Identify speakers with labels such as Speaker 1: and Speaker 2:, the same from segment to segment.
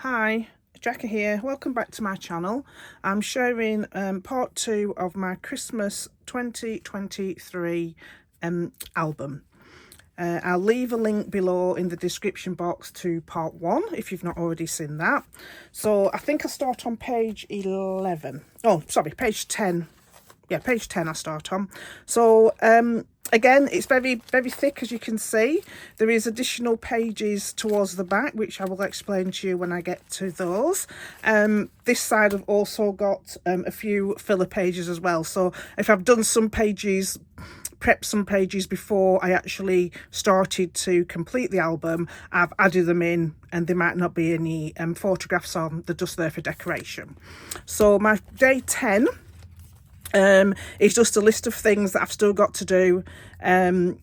Speaker 1: Hi, Jackie here. Welcome back to my channel. I'm showing part 2 of my Christmas 2023 album. I'll leave a link below in the description box to part 1 if you've not already seen that. So I think I start on page 11. Oh, sorry, page 10. Yeah, page 10 I start on. So again, it's very thick, as you can see. There is additional pages towards the back, which I will explain to you when I get to those. This side I've also got a few filler pages as well. So if I've done some pages, prepped some pages before I actually started to complete the album, I've added them in, and there might not be any photographs on. They're just there for decoration. So my day 10 it's just a list of things that I've still got to do. I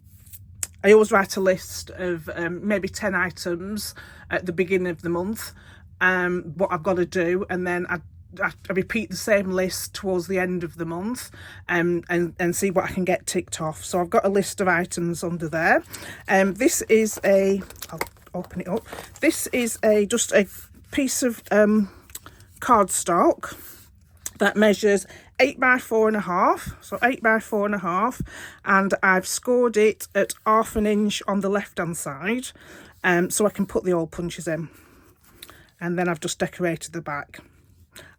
Speaker 1: always write a list of maybe 10 items at the beginning of the month, what I've got to do, and then I repeat the same list towards the end of the month, and see what I can get ticked off. So I've got a list of items under there. This is I'll open it up. This is just a piece of cardstock that measures 8 by 4.5, so 8 by 4.5, and I've scored it at 1/2 inch on the left hand side, so I can put the hole punches in, and then I've just decorated the back.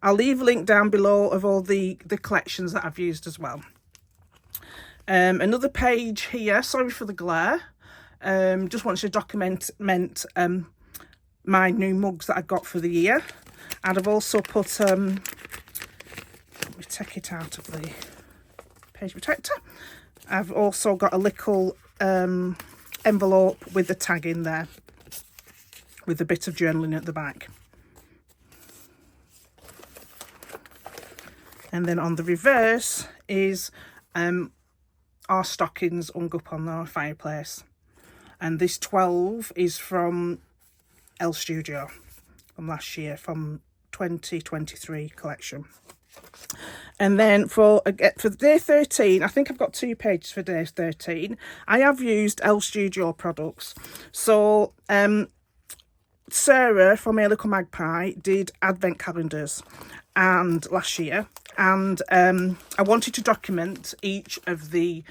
Speaker 1: I'll leave a link down below of all the collections that I've used as well. Another page here, sorry for the glare, just want to document my new mugs that I got for the year, and I've also put let me take it out of the page protector. I've also got a little envelope with the tag in there, with a bit of journaling at the back. And then on the reverse is our stockings hung up on our fireplace. And this 12 is from Elles Studio from last year, from 2023 collection. And then for day 13, I think I've got 2 pages for day 13. I have used Elles Studio products. So Sarah from A Little Magpie did advent calendars and last year, and I wanted to document each of the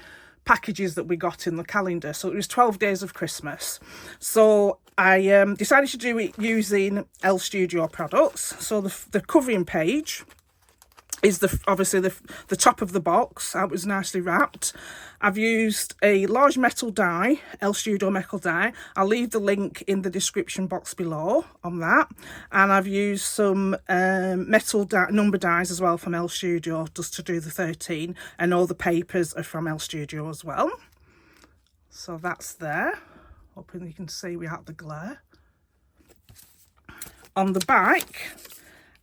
Speaker 1: packages that we got in the calendar. So it was 12 days of Christmas. So I decided to do it using Elles Studio products. So the covering page is obviously the top of the box. That was nicely wrapped. I've used a large metal die, Elles Studio metal die. I'll leave the link in the description box below on that. And I've used some metal number dies as well from Elles Studio, just to do the 13. And all the papers are from Elles Studio as well. So that's there. Hoping you can see without the glare. On the back,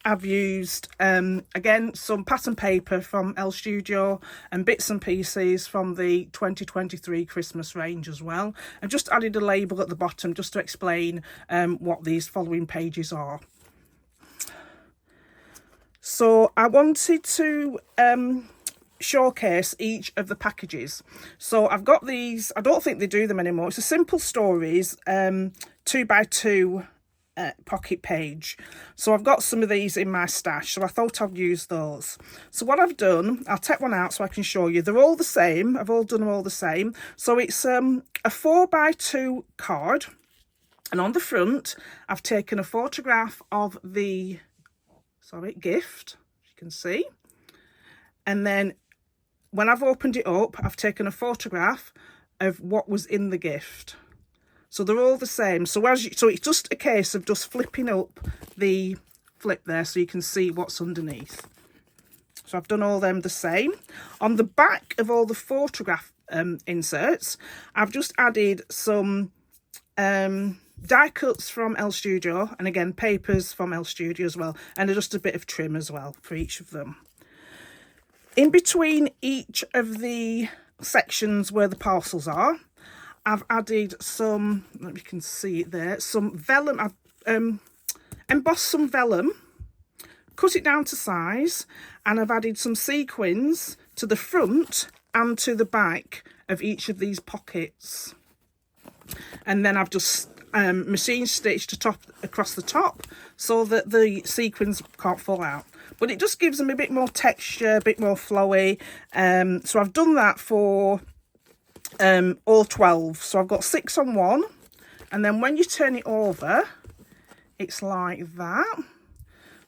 Speaker 1: I've used, again, some pattern paper from Elles Studio and bits and pieces from the 2023 Christmas range as well. I've just added a label at the bottom just to explain what these following pages are. So I wanted to showcase each of the packages. So I've got these, I don't think they do them anymore. It's a Simple Stories 2 by 2 pocket page. So I've got some of these in my stash, so I thought I'd use those. So what I've done, I'll take one out so I can show you. They're all the same. I've all done them all the same. So it's a 4 by 2 card, and on the front I've taken a photograph of the gift, as you can see, and then when I've opened it up, I've taken a photograph of what was in the gift. So they're all the same. So so it's just a case of just flipping up the flip there so you can see what's underneath. So I've done all them the same. On the back of all the photograph inserts, I've just added some die cuts from Elles Studio, and again papers from Elles Studio as well, and just a bit of trim as well for each of them. In between each of the sections where the parcels are, I've added some, you can see it there, some vellum. I've embossed some vellum, cut it down to size, and I've added some sequins to the front and to the back of each of these pockets. And then I've just machine stitched across the top so that the sequins can't fall out. But it just gives them a bit more texture, a bit more flowy. So I've done that for all 12. So I've got 6 on one, and then when you turn it over, it's like that.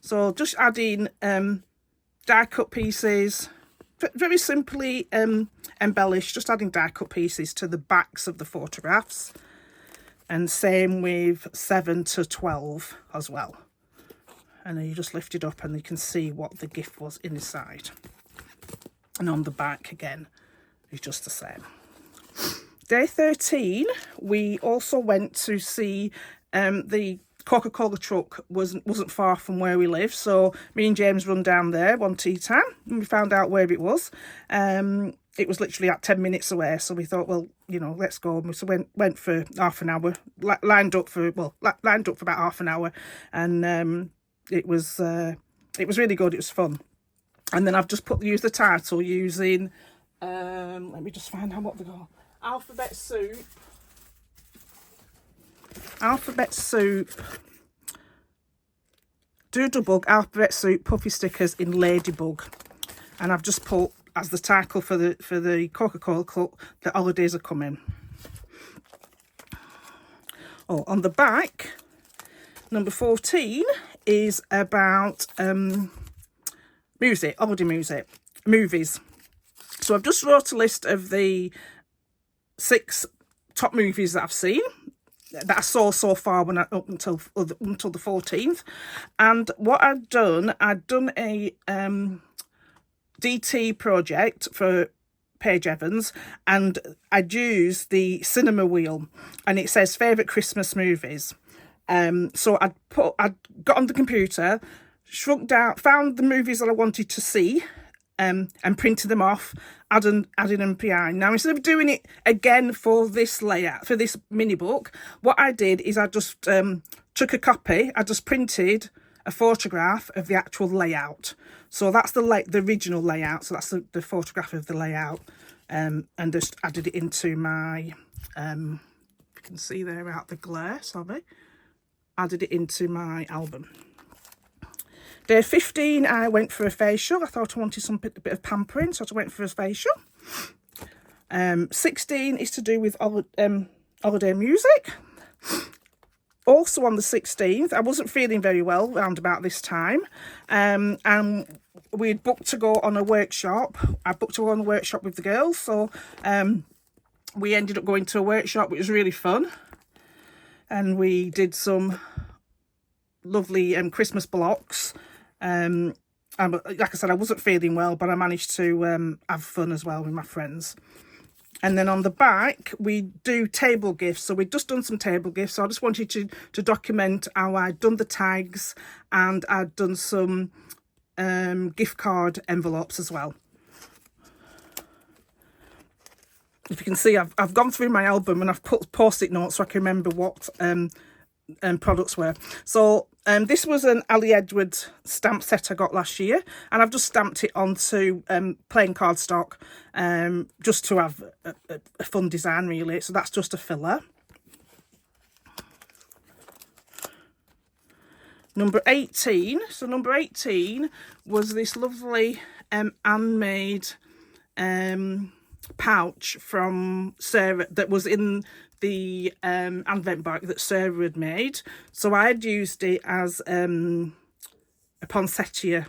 Speaker 1: So just adding die cut pieces, very simply embellished, just adding die cut pieces to the backs of the photographs. And same with 7 to 12 as well. And then you just lift it up and you can see what the gift was inside. And on the back again, it's just the same. Day 13, we also went to see the Coca-Cola truck wasn't far from where we live, so me and James run down there one tea time and we found out where it was. It was literally at 10 minutes away, so we thought, well, you know, let's go. So went for half an hour, lined up for about half an hour, and it was really good. It was fun. And then I've just used the title using let me just find out what they call. Alphabet soup, Doodlebug alphabet soup puffy stickers in Ladybug, and I've just put as the title for the Coca-Cola Club, the holidays are coming. Oh, on the back, number 14 is about music, holiday music, movies. So I've just wrote a list of the 6 top movies that I've seen, that I saw so far up until the 14th. And what I'd done a DT project for Paige Evans, and I'd used the cinema wheel, and it says favourite Christmas movies. So I'd got on the computer, shrunk down, found the movies that I wanted to see, and printed them off, adding them behind. Now, instead of doing it again for this layout, for this mini book, what I did is I just took a copy, I just printed a photograph of the actual layout. So that's the original layout, so that's the photograph of the layout, and just added it into my, you can see there out the glare, sorry, added it into my album. Day 15, I went for a facial. I thought I wanted a bit of pampering, so I went for a facial. 16 is to do with holiday music. Also on the 16th, I wasn't feeling very well around about this time, and we'd booked to go on a workshop. I booked to go on a workshop with the girls, so we ended up going to a workshop. It was really fun, and we did some lovely Christmas blocks. And like I said, I wasn't feeling well, but I managed to have fun as well with my friends. And then on the back, we do table gifts. So we'd just done some table gifts. So I just wanted to document how I'd done the tags, and I'd done some gift card envelopes as well. If you can see, I've gone through my album and I've put post-it notes so I can remember what products were. So this was an Ali Edwards stamp set I got last year, and I've just stamped it onto plain cardstock, just to have a fun design really. So that's just a filler. Number 18. So number 18 was this lovely handmade pouch from Sarah that was in the advent bag that Sarah had made. So I had used it as a poinsettia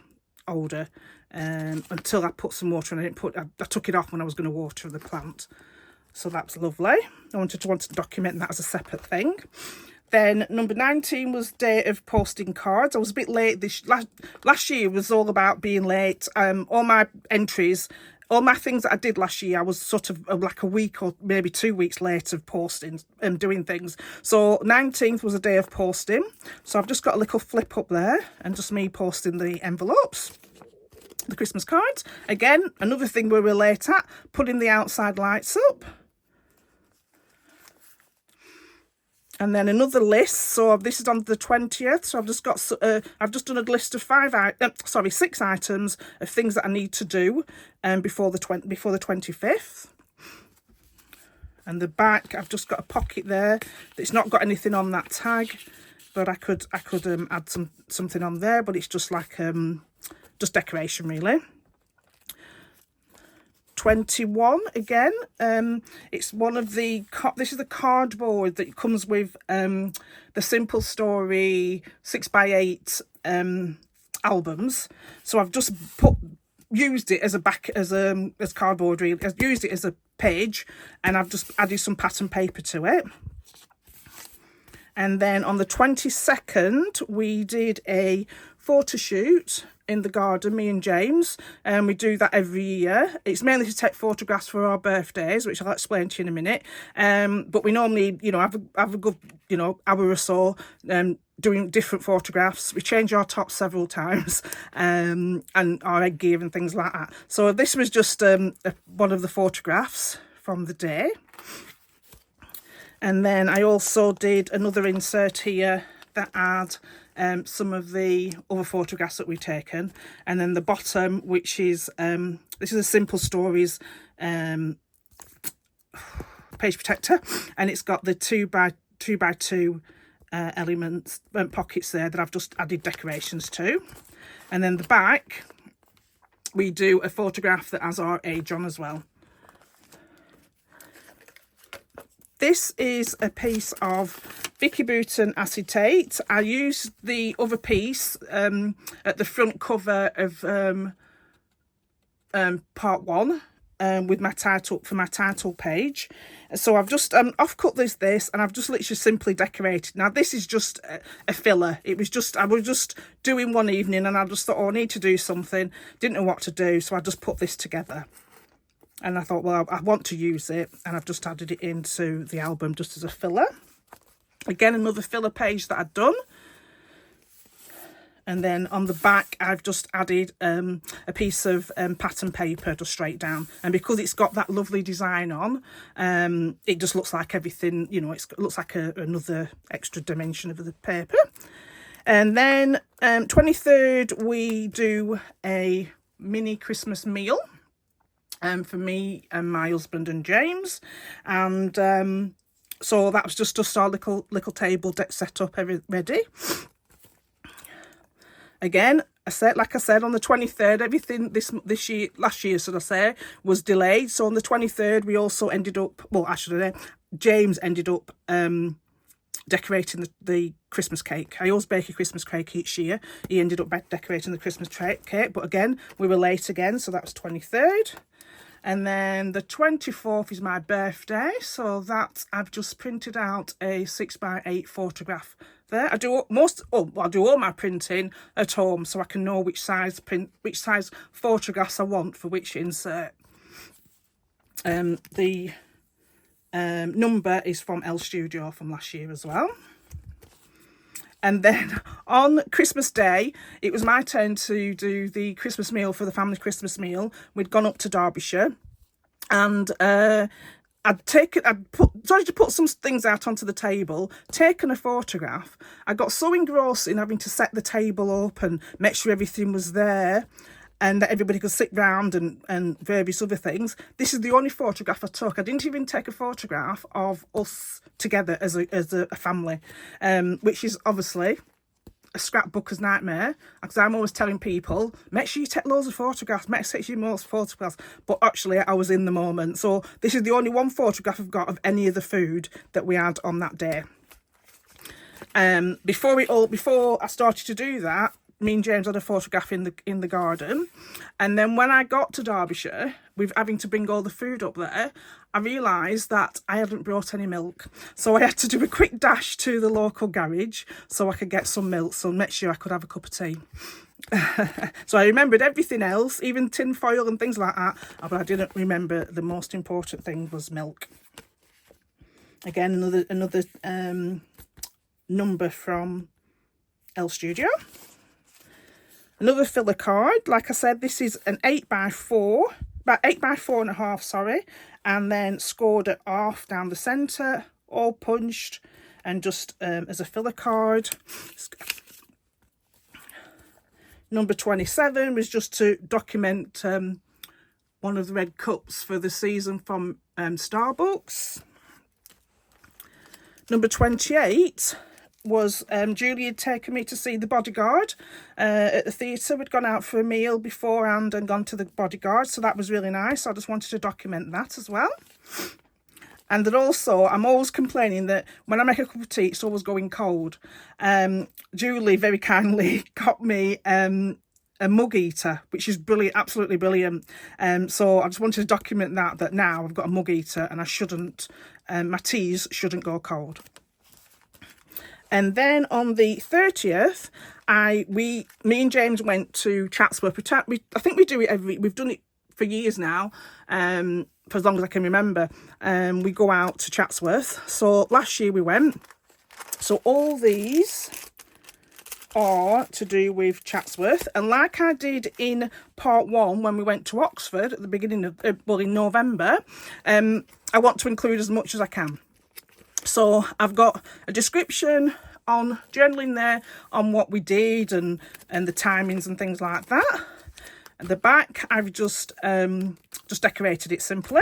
Speaker 1: holder until I put some water in it. I took it off when I was going to water the plant. So that's lovely. I wanted to document that as a separate thing. Then number 19 was day of posting cards. I was a bit late. Last year was all about being late. All my entries, all my things that I did last year, I was sort of like a week or maybe 2 weeks late of posting and doing things. So 19th was a day of posting. So I've just got a little flip up there and just me posting the envelopes, the Christmas cards. Again, another thing we were late at, putting the outside lights up. And then another list. So this is on the 20th. So I've just got I've just done a list of 6 items of things that I need to do before the 25th. And the back, I've just got a pocket there. It's not got anything on that tag, but I could add something on there, but it's just like just decoration really. 21 again. It's one of the this is the cardboard that comes with the Simple Story 6x8 albums. So I've just used it as a as cardboard really. I've used it as a page, and I've just added some pattern paper to it. And then on the 22nd, we did a photo shoot in the garden, me and James, and we do that every year. It's mainly to take photographs for our birthdays, which I'll explain to you in a minute. But we normally, you know, have a good, you know, hour or so doing different photographs. We change our tops several times, and our head gear and things like that. So this was just one of the photographs from the day. And then I also did another insert here that had some of the other photographs that we've taken. And then the bottom, which is, this is a Simple Stories page protector. And it's got the 2x2 elements, pockets there that I've just added decorations to. And then the back, we do a photograph that has our age on as well. This is a piece of Vicki Boutin acetate. I used the other piece at the front cover of part 1 with my title, for my title page. So I've just off-cut this and I've just literally simply decorated. Now this is just a filler. I was just doing one evening and I just thought, oh, I need to do something. Didn't know what to do, so I just put this together. And I thought, well, I want to use it, and I've just added it into the album just as a filler. Again, another filler page that I'd done. And then on the back, I've just added a piece of pattern paper just straight down. And because it's got that lovely design on, it just looks like everything, you know, it looks like another extra dimension of the paper. And then 23rd, we do a mini Christmas meal. For me and my husband and James, and so that was just our little table deck set up, ready. Again, like I said, on the 23rd, everything last year, should I say, was delayed. So on the 23rd, we also ended up, well, actually, James ended up decorating the Christmas cake. I always bake a Christmas cake each year. He ended up decorating the Christmas cake, but again, we were late again, so that was 23rd. And then the 24th is my birthday, so that I've just printed out a 6x8 photograph there. I do all my printing at home, so I can know which size photographs I want for which insert. The number is from Elles Studio from last year as well. And then on Christmas Day, it was my turn to do the Christmas meal for the family Christmas meal. We'd gone up to Derbyshire, and I'd started to put some things out onto the table, taken a photograph. I got so engrossed in having to set the table up and make sure everything was there, and that everybody could sit round and various other things. This is the only photograph I took. I didn't even take a photograph of us together as a family, which is obviously a scrapbooker's nightmare, because I'm always telling people, make sure you take loads of photographs, but actually I was in the moment. So this is the only one photograph I've got of any of the food that we had on that day. Before I started to do that, me and James had a photograph in the garden, and then when I got to Derbyshire with having to bring all the food up there, I realised that I hadn't brought any milk, so I had to do a quick dash to the local garage so I could get some milk, so make sure I could have a cup of tea. So I remembered everything else, even tin foil and things like that, but I didn't remember the most important thing was milk. Again, another number from Elles Studio. Another filler card. Like I said, this is an 8x4, about 8x4.5, sorry, and then scored at half down the centre, all punched, and just as a filler card. Number 27 was just to document one of the red cups for the season from Starbucks. Number 28 was Julie had taken me to see The Bodyguard at the theatre. We'd gone out for a meal beforehand and gone to The Bodyguard, so that was really nice. I just wanted to document that as well. And then also, I'm always complaining that when I make a cup of tea, it's always going cold. Julie very kindly got me a mug eater, which is brilliant, absolutely brilliant. So I just wanted to document that now I've got a mug eater and I shouldn't, my teas shouldn't go cold. And then on the 30th, me and James went to Chatsworth. I think we do it we've done it for years now, for as long as I can remember. We go out to Chatsworth. So last year we went. So all these are to do with Chatsworth. And like I did in part 1 when we went to Oxford at the beginning of, in November, I want to include as much as I can. So I've got a description on journaling there on what we did and the timings and things like that. At the back, I've just decorated it simply,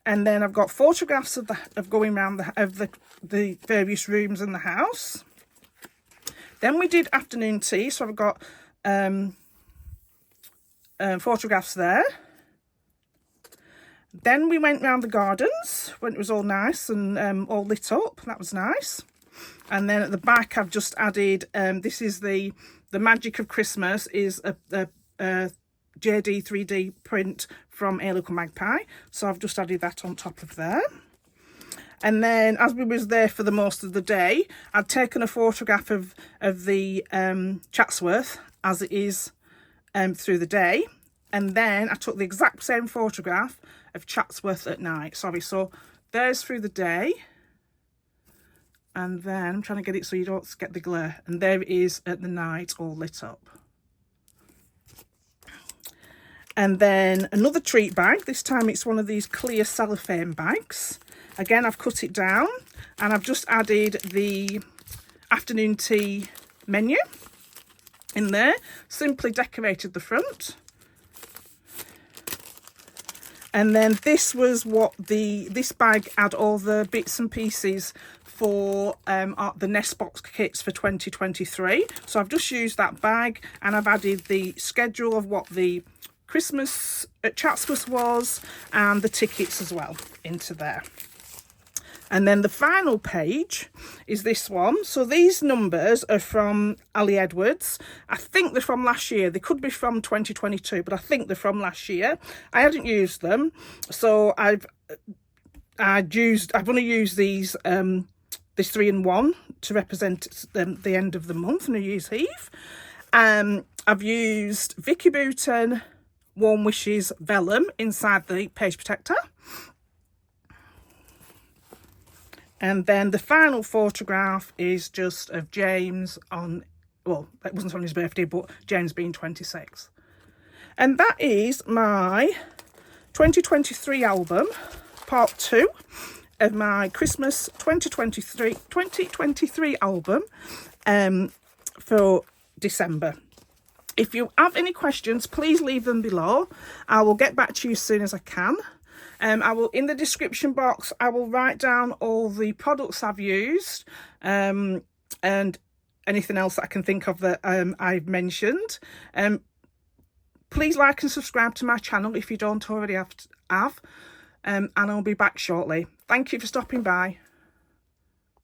Speaker 1: and then I've got photographs of going around the various rooms in the house. Then we did afternoon tea, so I've got photographs there. Then we went round the gardens when it was all nice and all lit up. That was nice. And then at the back, I've just added, this is the magic of Christmas is a JD3D print from A Little Magpie. So I've just added that on top of there. And then as we was there for the most of the day, I'd taken a photograph of the Chatsworth as it is through the day. And then I took the exact same photograph of Chatsworth at night. Sorry, so there's through the day. And then I'm trying to get it so you don't get the glare. And there it is at the night, all lit up. And then another treat bag. This time it's one of these clear cellophane bags. Again, I've cut it down and I've just added the afternoon tea menu in there. Simply decorated the front. And then this was what this bag had all the bits and pieces for the nest box kits for 2023. So I've just used that bag and I've added the schedule of what the Christmas at Chatsworth was and the tickets as well into there. And then the final page is this one. So these numbers are from Ali Edwards. I think they're from last year. They could be from 2022, but I think they're from last year. I hadn't used them, so I've only used these this 3-in-1 to represent the end of the month, New Year's Eve. I've used Vicki Boutin Warm Wishes Vellum inside the page protector. And then the final photograph is just of James on, well, it wasn't on his birthday, but James being 26. And that is my 2023 album, part 2 of my Christmas 2023 album for December. If you have any questions, please leave them below. I will get back to you as soon as I can. I will, in the description box, I will write down all the products I've used and anything else that I can think of that I've mentioned. Please like and subscribe to my channel if you don't already have. And I'll be back shortly. Thank you for stopping by.